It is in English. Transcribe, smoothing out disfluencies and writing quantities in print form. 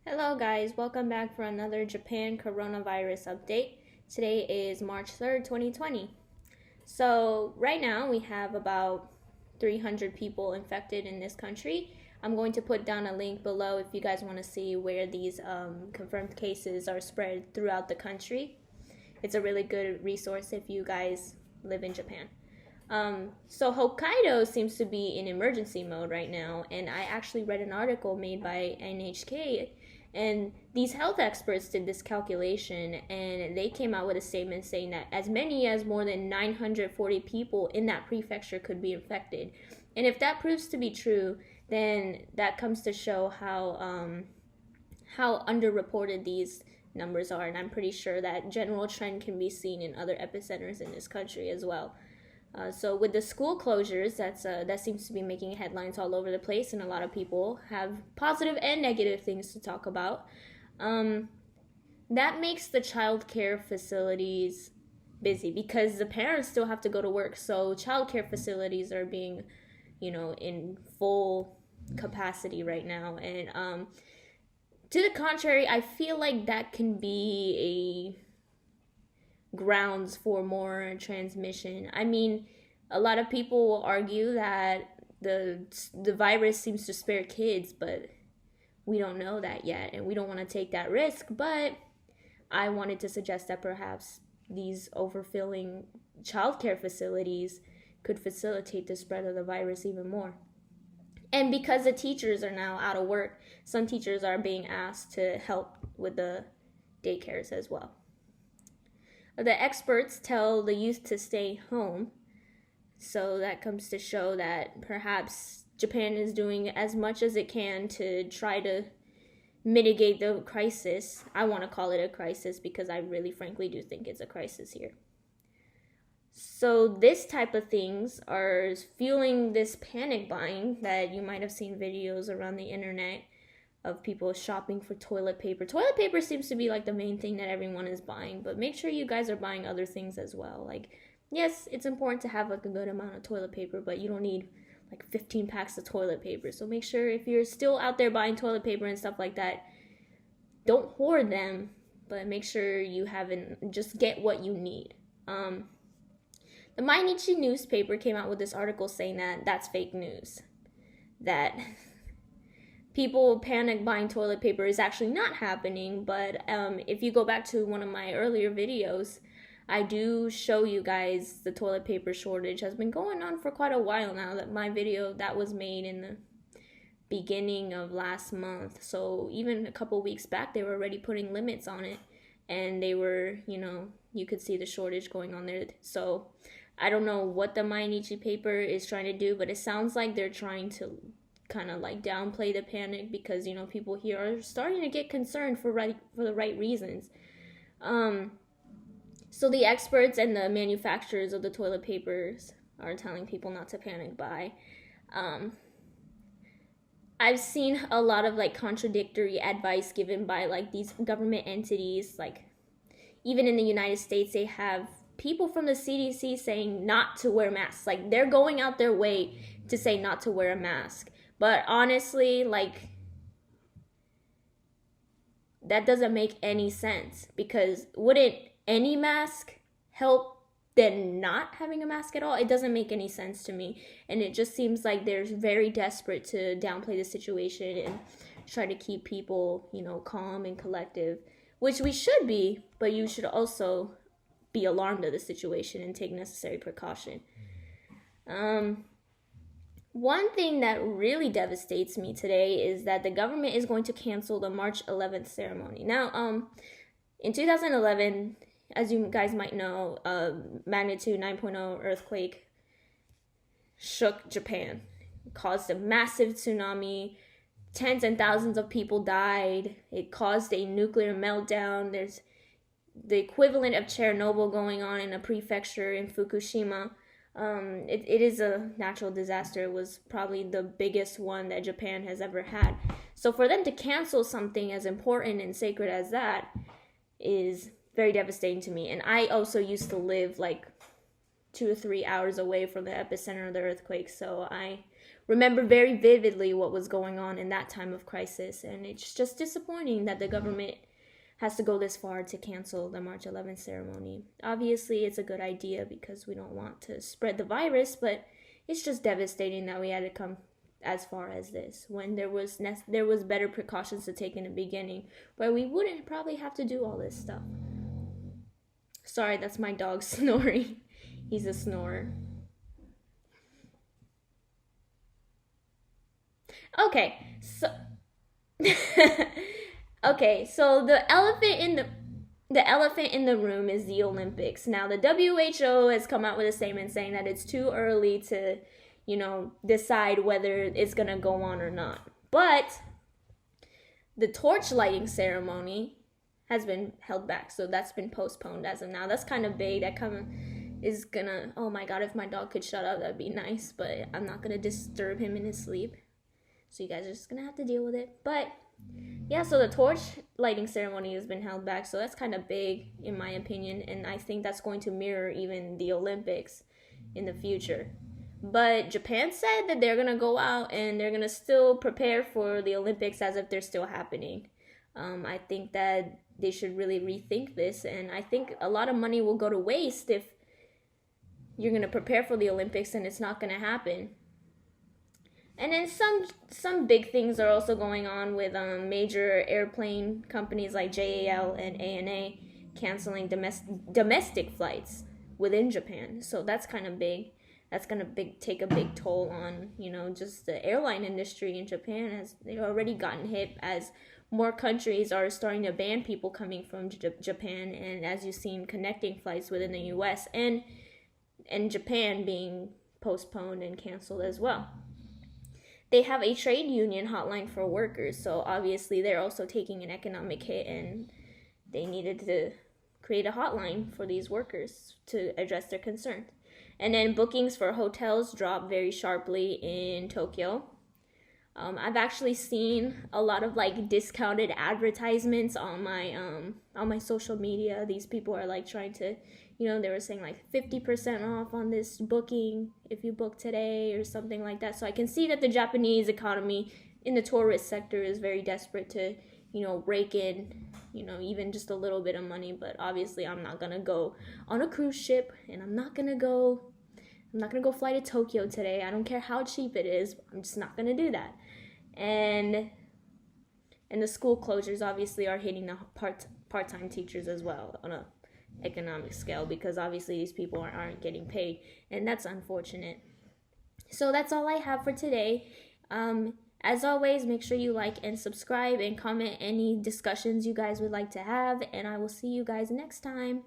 Hello guys, welcome back for another Japan coronavirus update. Today is March 3rd, 2020. So right now we have about 300 people infected in this country. I'm going to put down a link below if you guys want to see where these confirmed cases are spread throughout the country. It's a really good resource if you guys live in Japan. So Hokkaido seems to be in emergency mode right now, and I actually read an article made by NHK, and these health experts did this calculation, and they came out with a statement saying that as many as more than 940 people in that prefecture could be infected. And if that proves to be true, then that comes to show how underreported these numbers are, and I'm pretty sure that general trend can be seen in other epicenters in this country as well. So with the school closures, that seems to be making headlines all over the place, and a lot of people have positive and negative things to talk about. That makes the child care facilities busy because the parents still have to go to work. So child care facilities are being, in full capacity right now. And to the contrary, I feel like that can be grounds for more transmission. I mean, a lot of people will argue that the virus seems to spare kids, but we don't know that yet, and we don't want to take that risk. But I wanted to suggest that perhaps these overfilling childcare facilities could facilitate the spread of the virus even more. And because the teachers are now out of work, some teachers are being asked to help with the daycares as well. The experts tell the youth to stay home, so that comes to show that perhaps Japan is doing as much as it can to try to mitigate the crisis. I want to call it a crisis because I really frankly do think it's a crisis here. So this type of things are fueling this panic buying that you might have seen videos around the internet of people shopping for toilet paper. Toilet paper seems to be like the main thing that everyone is buying, but make sure you guys are buying other things as well. Like, yes, it's important to have like a good amount of toilet paper, but you don't need like 15 packs of toilet paper. So make sure if you're still out there buying toilet paper and stuff like that, don't hoard them, but make sure you just get what you need. The Mainichi newspaper came out with this article saying that that's fake news. That people panic buying toilet paper is actually not happening, but if you go back to one of my earlier videos, I do show you guys the toilet paper shortage has been going on for quite a while now. That my video that was made in the beginning of last month, so even a couple weeks back they were already putting limits on it, and they were, you could see the shortage going on there. So I don't know what the Mainichi paper is trying to do, but it sounds like they're trying to kind of like downplay the panic because people here are starting to get concerned for the right reasons. So the experts and the manufacturers of the toilet papers are telling people not to panic buy. I've seen a lot of like contradictory advice given by like these government entities. Like even in the United States, they have people from the CDC saying not to wear masks. Like they're going out their way to say not to wear a mask. But honestly, like, that doesn't make any sense, because wouldn't any mask help than not having a mask at all? It doesn't make any sense to me, and it just seems like they're very desperate to downplay the situation and try to keep people, calm and collective, which we should be, but you should also be alarmed of the situation and take necessary precaution. One thing that really devastates me today is that the government is going to cancel the March 11th ceremony. Now, in 2011, as you guys might know, magnitude 9.0 earthquake shook Japan, caused a massive tsunami. Tens and thousands of people died. It caused a nuclear meltdown. There's the equivalent of Chernobyl going on in a prefecture in Fukushima. It is a natural disaster. It was probably the biggest one that Japan has ever had. So for them to cancel something as important and sacred as that is very devastating to me. And I also used to live like 2 or 3 hours away from the epicenter of the earthquake, so I remember very vividly what was going on in that time of crisis. And it's just disappointing that the government has to go this far to cancel the March 11th ceremony. Obviously, it's a good idea because we don't want to spread the virus, but it's just devastating that we had to come as far as this when there was better precautions to take in the beginning, where we wouldn't probably have to do all this stuff. Sorry, that's my dog snoring. He's a snorer. Okay, so okay, so the elephant in the room is the Olympics. Now, the WHO has come out with a statement saying that it's too early to, decide whether it's going to go on or not. But the torch lighting ceremony has been held back. So that's been postponed as of now. That's kind of big. That kind of is going to, oh my God, if my dog could shut up, that'd be nice. But I'm not going to disturb him in his sleep. So you guys are just going to have to deal with it. But yeah, so the torch lighting ceremony has been held back. So that's kind of big in my opinion. And I think that's going to mirror even the Olympics in the future. But Japan said that they're going to go out and they're going to still prepare for the Olympics as if they're still happening. I think that they should really rethink this. And I think a lot of money will go to waste if you're going to prepare for the Olympics and it's not going to happen. And then some big things are also going on with major airplane companies like JAL and ANA canceling domestic flights within Japan. So that's kind of big. That's going to take a big toll on, just the airline industry in Japan, as they've already gotten hit as more countries are starting to ban people coming from Japan, and as you've seen, connecting flights within the US and Japan being postponed and canceled as well. They have a trade union hotline for workers, so obviously they're also taking an economic hit, and they needed to create a hotline for these workers to address their concerns. And then bookings for hotels dropped very sharply in Tokyo. I've actually seen a lot of discounted advertisements on my social media. These people are trying to, they were saying 50% off on this booking if you book today or something like that. So I can see that the Japanese economy in the tourist sector is very desperate to, rake in, even just a little bit of money. But obviously I'm not gonna go on a cruise ship, and I'm not gonna go fly to Tokyo today. I don't care how cheap it is. I'm just not gonna do that. And the school closures obviously are hitting the part-time teachers as well on a economic scale, because obviously these people aren't getting paid, and that's unfortunate. So that's all I have for today. As always, make sure you like and subscribe and comment any discussions you guys would like to have, and I will see you guys next time.